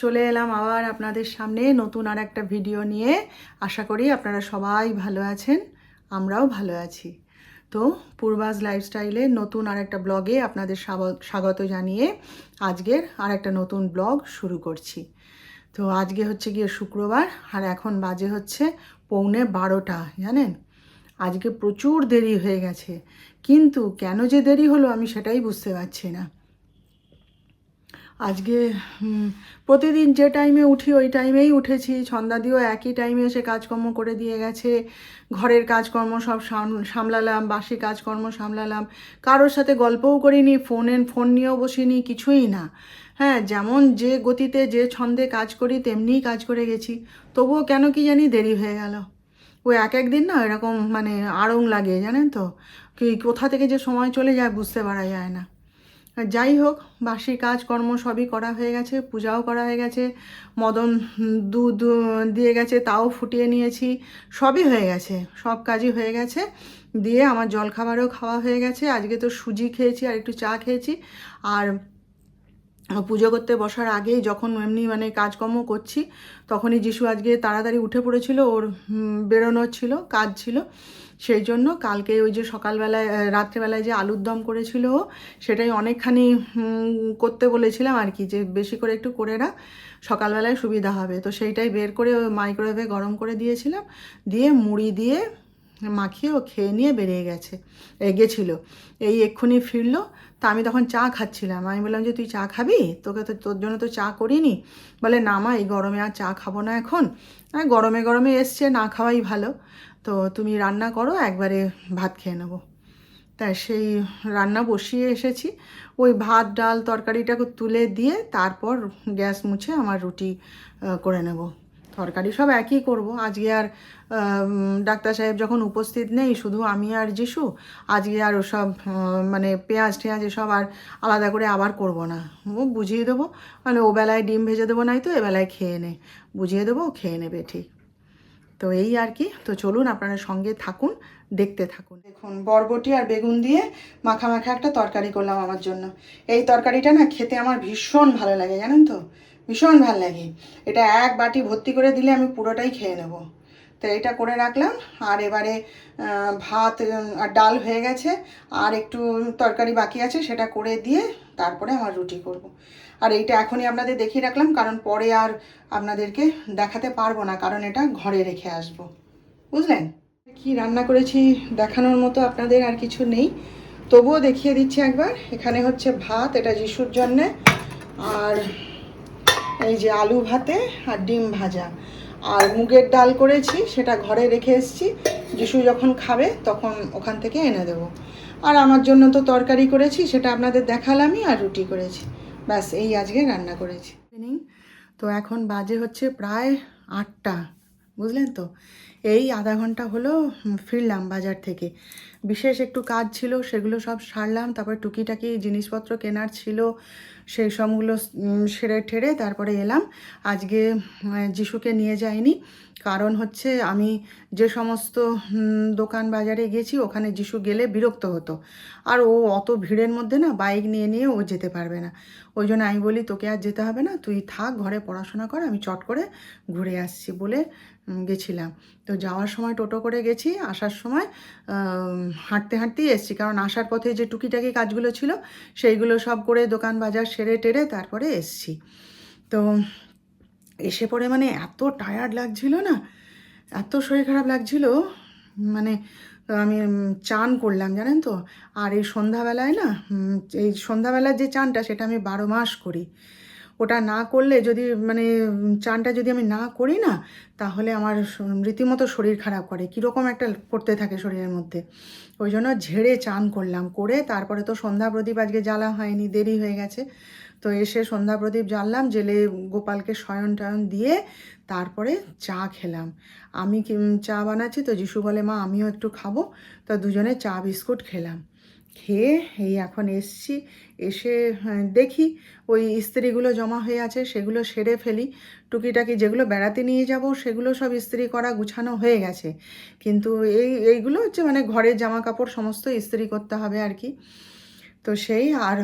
চলে এলাম আবার আপনাদের সামনে নতুন আর একটা ভিডিও নিয়ে। আশা করি আপনারা সবাই ভালো আছেন, আমরাও ভালো আছি। তো পূর্বাজ লাইফস্টাইলে নতুন আর একটা ব্লগে আপনাদের স্বাগত জানিয়ে আজকের আর একটা নতুন ব্লগ শুরু করছি। তো আজকে হচ্ছে গিয়ে শুক্রবার, আর এখন বাজে হচ্ছে 11:45, জানেন। আজকে প্রচুর দেরি হয়ে গেছে, কিন্তু কেন যে দেরি হলো আমি সেটাই বুঝতে পারছি না। আজকে প্রতিদিন যে টাইমে উঠি ওই টাইমেই উঠেছি, ছন্দাদিও একই টাইমে এসে কাজকর্ম করে দিয়ে গেছে। ঘরের কাজকর্ম সব সামলালাম, বাসি কাজকর্ম সামলালাম, কারোর সাথে গল্পও করিনি, ফোন নিয়েও বসিনি, কিছুই না। হ্যাঁ, যেমন যে গতিতে যে ছন্দে কাজ করি তেমনিই কাজ করে গেছি, তবুও কেন কি জানি দেরি হয়ে গেল। ওই এক একদিন না এরকম মানে আড়ং লাগে, জানেন তো, কি কোথা থেকে যে সময় চলে যায় বুঝতে পারা যায় না। যাই হোক, বাসি কাজকর্ম সবই করা হয়ে গেছে, পূজাও করা হয়ে গেছে, মদন দুধ দিয়ে গেছে তাও ফুটিয়ে নিয়েছি, সবই হয়ে গেছে, সব কাজই হয়ে গেছে। দিয়ে আমার জলখাবারও খাওয়া হয়ে গেছে। আজকে তো সুজি খেয়েছি আর একটু চা খেয়েছি। আর পুজো করতে বসার আগেই যখন এমনি মানে কাজকর্ম করছি, তখনই যিশু আজকে তাড়াতাড়ি উঠে পড়েছিল, ওর বেরোনোর ছিল, কাজ ছিল। সেই জন্য কালকে ওই যে সকালবেলায় রাত্রেবেলায় যে আলুর দম করেছিল ও, সেটাই অনেকখানি করতে বলেছিলাম আর কি, যে বেশি করে একটু করে রাখ, সকালবেলায় সুবিধা হবে। তো সেইটাই বের করে ওই মাইক্রোওয়েভে গরম করে দিয়েছিলাম, দিয়ে মুড়ি দিয়ে মাখিয়ে ও খেয়ে নিয়ে বেরিয়ে গেছিলো। এই এক্ষুনি ফিরলো। তা আমি তখন চা খাচ্ছিলাম, আমি বললাম যে তুই চা খাবি, তোর জন্য তো চা করিনি। বলে না মা, এই গরমে আর চা খাবো না এখন, গরমে গরমে এসছে, না খাওয়াই ভালো, তো তুমি রান্না করো, একবারে ভাত খেয়ে নেবো। তা সেই রান্না বসিয়ে এসেছি। ওই ভাত ডাল তরকারিটাকে তুলে দিয়ে তারপর গ্যাস মুছে আমার রুটি করে নেব। তরকারি সব একই করব আজকে। আর ডাক্তার সাহেব যখন উপস্থিত নেই, শুধু আমি আর যিশু, আজকে আর ওসব মানে পেঁয়াজ টেঁয়াজ এসব আর আলাদা করে আবার করব না। ও বুঝিয়ে দেবো, মানে ও বেলায় ডিম ভেজে দেবো, নাই তো এবেলায় খেয়ে নে, বুঝিয়ে দেবো, খেয়ে নেবে ঠিক। তো এই আর কি। তো চলুন আপনারা সঙ্গে থাকুন, দেখতে থাকুন। দেখুন, বরবটি আর বেগুন দিয়ে মাখা মাখা একটা তরকারি করলাম আমার জন্য। এই তরকারিটা না খেতে আমার ভীষণ ভালো লাগে, জানেন তো, ভীষণ ভালো লাগে। এটা এক বাটি ভর্তি করে দিলে আমি পুরোটাই খেয়ে নেব। তো এটা করে রাখলাম। আর এবারে ভাত আর ডাল হয়ে গেছে, আর একটু তরকারি বাকি আছে, সেটা করে দিয়ে তারপরে আমার রুটি করব। আর এইটা এখনই আপনাদের দেখিয়ে রাখলাম, কারণ পরে আর আপনাদেরকে দেখাতে পারবো না, কারণ এটা ঘরে রেখে আসবো, বুঝলেন। কি রান্না করেছি দেখানোর মতো আপনাদের আর কিছু নেই, তবুও দেখিয়ে দিচ্ছি একবার। এখানে হচ্ছে ভাত, এটা যিশুর জন্যে, আর এই যে আলু ভাতে আর ডিম ভাজা, আর মুগের ডাল করেছি, সেটা ঘরে রেখে এসেছি, যিশু যখন খাবে তখন ওখান থেকে এনে দেবো। আর আমার জন্য তো তরকারি করেছি, সেটা আপনাদের দেখালামই, আর রুটি করেছি, ব্যাস এই আজকে রান্না করেছি। তো এখন বাজে হচ্ছে প্রায় 8টা, বুঝলেন তো। এই আধা ঘন্টা হলো ফিরলাম বাজার থেকে। বিশেষ একটু কাজ ছিল, সেগুলো সব সারলাম, তারপর টুকিটাকি জিনিসপত্র কেনার ছিল, সেই সবগুলো সেরে ঠেরে তারপরে এলাম। আজকে যিশুকে নিয়ে যাইনি, কারণ হচ্ছে আমি যে সমস্ত দোকান বাজারে গেছি ওখানে যিশু গেলে বিরক্ত হতো, আর ও অত ভিড়ের মধ্যে না বাইক নিয়ে নিয়ে ও যেতে পারবে না। ওই জন্য আমি বলি তোকে আর যেতে হবে না, তুই থাক ঘরে পড়াশোনা কর, আমি চট করে ঘুরে আসছি বলে গেছিলাম। তো যাওয়ার সময় টোটো করে গেছি, আসার সময় হাঁটতে হাঁটতেই এসেছি, কারণ আসার পথে যে টুকিটাকি কাজগুলো ছিল সেইগুলো সব করে দোকান বাজার সেরে টেরে তারপরে এসেছি। তো এসে পরে মানে এত টায়ার্ড লাগছিল না, এত শরীর খারাপ লাগছিল, মানে আমি চান করলাম, জানেন তো। আর এই সন্ধ্যাবেলায় না, এই সন্ধ্যাবেলার যে চানটা সেটা আমি 12 মাস করি। ওটা না করলে যদি মানে চানটা যদি আমি না করি না, তাহলে আমার রীতিমতো শরীর খারাপ করে, কীরকম একটা করতে থাকে শরীরের মধ্যে। ওই জন্য ঝেড়ে চান করলাম, করে তারপরে তো সন্ধ্যা প্রদীপ আজকে জ্বালা হয়নি, দেরি হয়ে গেছে। তো এসে সন্ধ্যা প্রদীপ জ্বাললাম, জেলে গোপালকে শয়ন টয়ন দিয়ে তারপরে চা খেলাম। আমি চা বানাচ্ছি, তো যিশু বলে মা আমিও একটু খাবো, তো দুজনে চা বিস্কুট খেলাম। খেয়ে এই এখন এসছি, এসে দেখি ওই ইস্ত্রিগুলো জমা হয়ে আছে, সেগুলো সেরে ফেলি। টুকিটাকি যেগুলো বেড়াতে নিয়ে যাব সেগুলো সব ইস্ত্রি করা গুছানো হয়ে গেছে, কিন্তু এইগুলো হচ্ছে মানে ঘরের জামা কাপড় সমস্ত ইস্ত্রি করতে হবে আর কি। তো সেই আর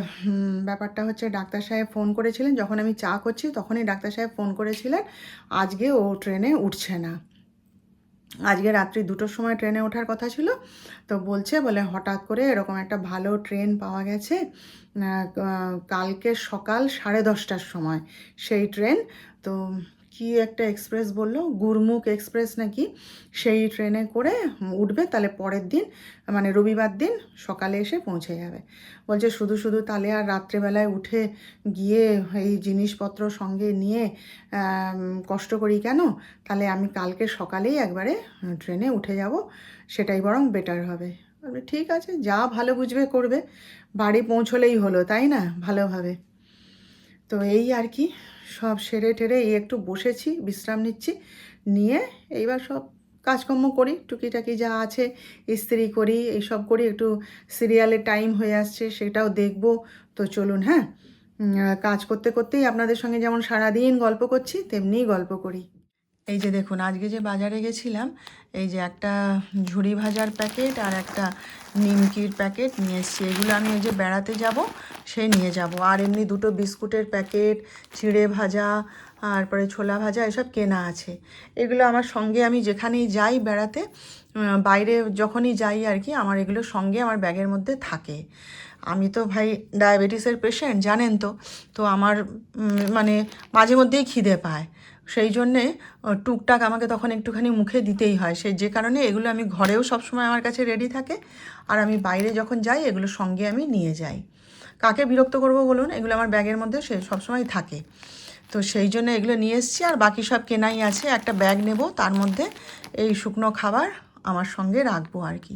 ব্যাপারটা হচ্ছে ডাক্তার সাহেব ফোন করেছিলেন যখন আমি চা করছি, তখনই ডাক্তার সাহেব ফোন করেছিলেন আজকে ও ট্রেনে উঠছে না। আজকে রাত্রি 2টোর সময় ট্রেনে ওঠার কথা ছিল, তো বলে হঠাৎ করে এরকম একটা ভালো ট্রেন পাওয়া গেছে কালকে সকাল 10:30টার সময় সেই ট্রেন। তো কি একটা এক্সপ্রেস বললো, গুরমুখ এক্সপ্রেস নাকি, সেই ট্রেনে করে উঠবে, তাহলে পরের দিন মানে রবিবার দিন সকালে এসে পৌঁছে যাবে। বলছে শুধু শুধু তাহলে আর রাত্রেবেলায় উঠে গিয়ে এই জিনিসপত্র সঙ্গে নিয়ে কষ্ট করি কেন, তাহলে আমি কালকে সকালেই একবারে ট্রেনে উঠে যাব, সেটাই বরং বেটার হবে। ঠিক আছে, যা ভালো বুঝবে করবে, বাড়ি পৌঁছলেই হলো, তাই না, ভালোভাবে। তো এই আর কি, সব সেরে টেরে এই একটু বসেছি, বিশ্রাম নিচ্ছি, নিয়ে এইবার সব কাজকর্ম করি, টুকিটাকি যা আছে ইস্ত্রি করি, এইসব করি, একটু সিরিয়ালের টাইম হয়ে আসছে সেটাও দেখব। তো চলুন, হ্যাঁ, কাজ করতে করতেই আপনাদের সঙ্গে যেমন সারাদিন গল্প করছি তেমনিই গল্প করি। এই যে দেখুন, আজকে যে বাজারে গেছিলাম, এই যে একটা ঝুড়ি ভাজার প্যাকেট আর একটা নিমকির প্যাকেট নিয়ে এসেছি। এগুলো আমি ওই যে বেড়াতে যাব সে নিয়ে যাব। আর এমনি 2টো বিস্কুটের প্যাকেট, চিড়ে ভাজা, তারপরে ছোলা ভাজা, এসব কেনা আছে। এগুলো আমার সঙ্গে আমি যেখানেই যাই বেড়াতে, বাইরে যখনই যাই আর কি, আমার এগুলো সঙ্গে আমার ব্যাগের মধ্যে থাকে। আমি তো ভাই ডায়াবেটিসের পেশেন্ট, জানেন তো। তো আমার মানে মাঝে মধ্যেই খিদে পায়, সেই জন্যে টুকটাক আমাকে তখন একটুখানি মুখে দিতেই হয়। সেই যে কারণে এগুলো আমি ঘরেও সবসময় আমার কাছে রেডি থাকে, আর আমি বাইরে যখন যাই এগুলো সঙ্গে আমি নিয়ে যাই। কাকে বিরক্ত করব বলুন, এগুলো আমার ব্যাগের মধ্যে সে সবসময় থাকে। তো সেই জন্য এগুলো নিয়ে এসেছি, আর বাকি সব কেনাই আছে। একটা ব্যাগ নেব, তার মধ্যে এই শুকনো খাবার আমার সঙ্গে রাখবো আর কি।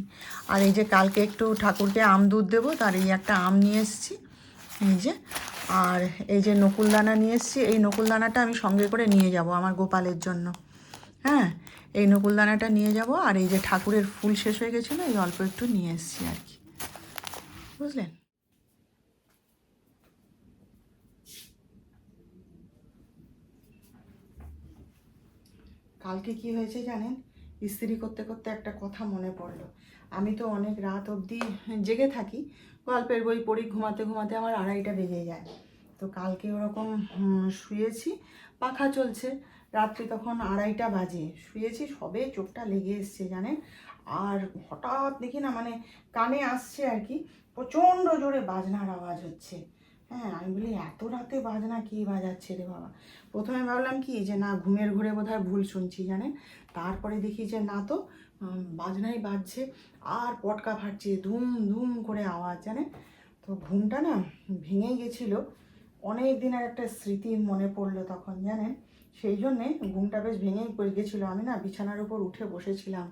আর এই যে কালকে একটু ঠাকুরকে আম দুধ দেবো, তার এই একটা আম নিয়ে এসেছি, এই যে। আর এই যে নকুলদানা নিয়ে এসেছি, এই নকুলদানাটা আমি সঙ্গে করে নিয়ে যাব আমার গোপালের জন্য, হ্যাঁ, এই নকুলদানাটা নিয়ে যাব। আর এই যে ঠাকুরের ফুল শেষ হয়ে গেছিলো, এই অল্প একটু নিয়ে এসেছি আর কি, বুঝলেন। কালকে কি হয়েছে জানেন, ইস্ত্রি করতে করতে একটা কথা মনে পড়লো। আমি তো অনেক রাত অবধি জেগে থাকি, গল্পের বই পড়ি, ঘুমাতে ঘুমাতে আমার 2:30টা বেজে যায়। তো কালকে ওরকম শুয়েছি, পাখা চলছে, রাত্রি তখন 2:30টা বাজে, শুয়েছি, সবে চোখটা লেগে এসছে জানেন। আর হঠাৎ দেখি না, মানে কানে আসছে আর কি, প্রচণ্ড জোরে বাজনার আওয়াজ হচ্ছে। হ্যাঁ, আমি বলি এত রাতে বাজনা কে বাজাচ্ছে রে বাবা। প্রথমে ভাবলাম কি যে না, ঘুমের ঘোরে বোধহয় ভুল শুনছি জানেন। তারপরে দেখি যে না, তো বাজনাই বাজছে, আর পটকা ফাটছে, ধুম ধুম করে আওয়াজ জানেন। তো ঘুমটা না ভেঙে গেছিলো, অনেক দিনের একটা স্মৃতি মনে পড়লো তখন জানেন, সেই জন্যে ঘুমটা বেশ ভেঙেই গেছিলো। আমি না বিছানার উপর উঠে বসেছিলাম,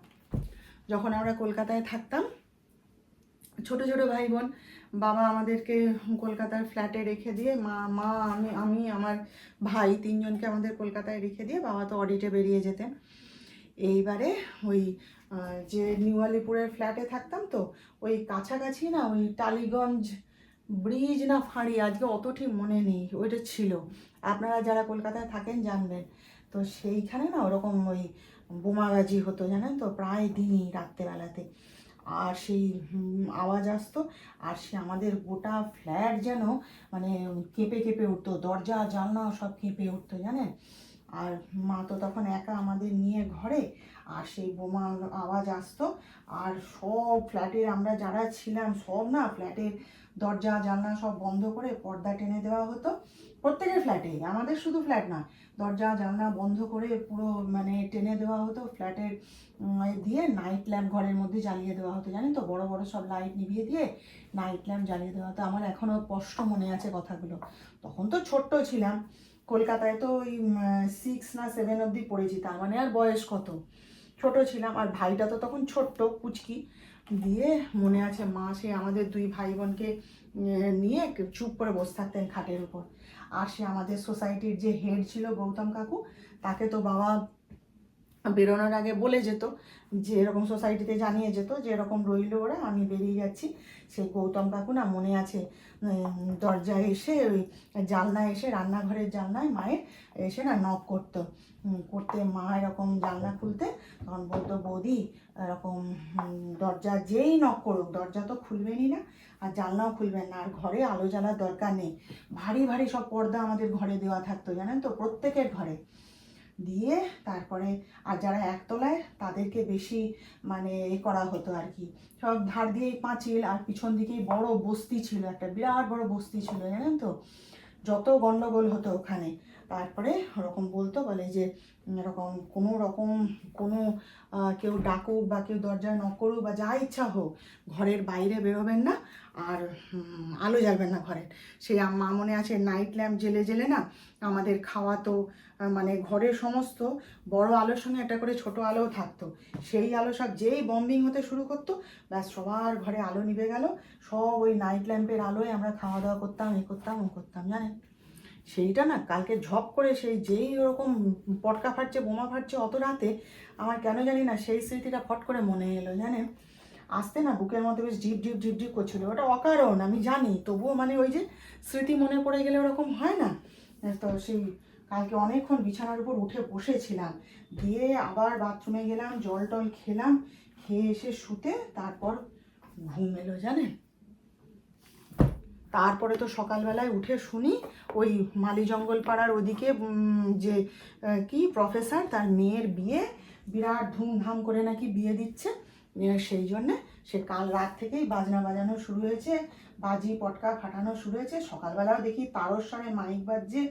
যখন আমরা কলকাতায় থাকতাম, ছোট ছোট ভাই বোন, বাবা আমাদেরকে কলকাতার ফ্ল্যাটে রেখে দিয়ে, মা মা আমি আমার ভাই, 3জনকে আমাদের কলকাতায় রেখে দিয়ে বাবা তো অডিটে বেরিয়ে যেতেন। এইবারে ওই যে নিউ আলিপুরের ফ্ল্যাটে থাকতাম, তো ওই কাছাকাছি না, ওই টালিগঞ্জ ব্রিজ না ফাঁড়ি, আজকে অত ঠিক মনে নেই, ওইটা ছিল, আপনারা যারা কলকাতায় থাকেন জানবেন। তো সেইখানে না ওরকম ওই বোমাবাজি হতো জানেন তো, প্রায় দিনই রাত্রেবেলাতে। আর সেই আওয়াজ আসতো, আর সে আমাদের গোটা ফ্ল্যাট যেন মানে কেঁপে কেঁপে উঠতো, দরজা জানলা সব কেঁপে উঠতো জানেন। আর মা তো তখন একা আমাদের নিয়ে ঘরে, আর সেই বোমা আওয়াজ আসতো, আর সব ফ্ল্যাটের আমরা যারা ছিলাম সব না, ফ্ল্যাটের দরজা জানলা সব বন্ধ করে পর্দা টেনে দেওয়া হতো, প্রত্যেকের ফ্ল্যাটেই, আমাদের শুধু ফ্ল্যাট না, দরজা জানলা বন্ধ করে পুরো মানে টেনে দেওয়া হতো ফ্ল্যাটের দিয়ে। নাইট ল্যাম্প ঘরের মধ্যে জ্বালিয়ে দেওয়া হতো জানেন তো, বড় বড় সব লাইট নিভিয়ে দিয়ে নাইট ল্যাম্প জ্বালিয়ে দেওয়া হতো। আমার এখনও স্পষ্ট মনে আছে কথাগুলো। তখন তো ছোট্ট ছিলাম, কলকাতায় তো ওই 6 না 7 অবধি পড়েছি, তার মানে আর বয়স কত, ছোট ছিলাম। আর ভাইটা তো তখন ছোট্ট কুচকি, দিয়ে মনে আছে মা সে আমাদের 2 ভাই বোনকে নিয়ে চুপ করে বসে থাকতেন খাটের উপর। আর সে আমাদের সোসাইটির যে হেড ছিল গৌতম কাকু, তাকে তো বাবা বেরোনোর আগে বলে যেত, যে এরকম সোসাইটিতে জানিয়ে যেত যে এরকম রইলো ওরা, আমি বেরিয়ে যাচ্ছি। সেই গৌতম কাকু না মনে আছে দরজায় এসে ওই জানলায় এসে, রান্নাঘরের জানলায় মায়ের এসে না নক করতো, করতে মা এরকম জানলা খুলতে, তখন বলতো বৌদি এরকম দরজা যেই নক করুক দরজা তো খুলবেনই না আর জানলাও খুলবেন না, আর ঘরে আলো জ্বালার দরকার নেই। ভারী ভারী সব পর্দা আমাদের ঘরে দেওয়া থাকতো, জানেন তো, প্রত্যেকের ঘরে দিয়ে তারপরে আর যারা একতলায় তাদেরকে বেশি মানে এ করা হতো আর কি, সব ধার দিয়েই পাঁচিল, আর পিছন দিকেই বড় বস্তি ছিল, একটা বিরাট বড় বস্তি ছিল, জানেন তো, যত গন্ডগোল হতো ওখানে। তারপরে ওরকম বলতো, বলে যে এরকম কোনো রকম কোনো কেউ ডাকুক বা কেউ দরজায় নক করুক বা যা ইচ্ছা হোক, ঘরের বাইরে বেরোবেন না আর আলো জ্বালবেন না ঘরের। সেই মা মনে আছে নাইট ল্যাম্প জেলে জেলে না আমাদের খাওয়াতো, মানে ঘরের সমস্ত বড় আলোর সঙ্গে একটা করে ছোট আলোও থাকতো, সেই আলো সব যেই বম্বিং হতে শুরু করতো ব্যাস সবার ঘরে আলো নিভে গেল, সব ওই নাইট ল্যাম্পের আলোয় আমরা খাওয়া দাওয়া করতাম, এ করতাম ও করতাম, জানেন। সেইটা না কালকে ঝপ করে সেই যেই ওরকম পটকা ফাটছে বোমা ফাটছে অত রাতে, আমার কেন জানি না সেই স্মৃতিটা ফট করে মনে এলো, জানেন। আসতে না বুকের মধ্যে বেশ ঝিপ ঝিপ ঝিপ ঝিপ করছিল, ওটা অকারণ আমি জানি, তবুও মানে ওই যে স্মৃতি মনে পড়ে গেলে ওরকম হয় না। তো সেই কালকে অনেকক্ষণ বিছানার উপর উঠে বসেছিলাম, দিয়ে আবার বাথরুমে গেলাম, জল টল খেলাম, খেয়ে এসে শুতে তারপর ঘুম এলো, জানেন। তারপরে তো সকালবেলায় উঠে শুনি ওই মালি জঙ্গল পাড়ার ওদিকে যে কি প্রফেসর তার মেয়ের বিয়ে, বিরাট ধুমধাম করে নাকি বিয়ে দিচ্ছে, সেই জন্যে সে কাল রাত থেকেই বাজনা বাজানো শুরু হয়েছে, বাজি পটকা ফাটানো শুরু হয়েছে, সকালবেলাও দেখি তারস্বরে মাইক বাজছে,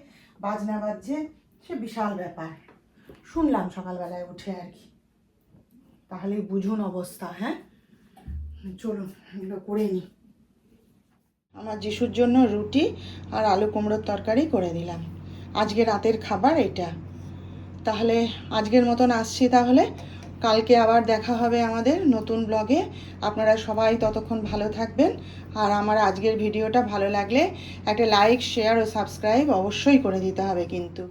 বাজনা বাজছে, সে বিশাল ব্যাপার শুনলাম সকালবেলায় উঠে আর কি। তাহলেই বুঝুন অবস্থা। হ্যাঁ, চলুন এগুলো করে নিই। আমার যিশুর জন্য রুটি আর আলু কুমড়োর তরকারি করে দিলাম, আজকে রাতের খাবার এটা। তাহলে আজকের মতন আসছি, তাহলে কালকে আবার দেখা হবে আমাদের নতুন ব্লগে। আপনারা সবাই ততক্ষণ ভালো থাকবেন, আর আমার আজকের ভিডিওটা ভালো লাগলে একটা লাইক শেয়ার ও সাবস্ক্রাইব অবশ্যই করে দিতে হবে কিন্তু।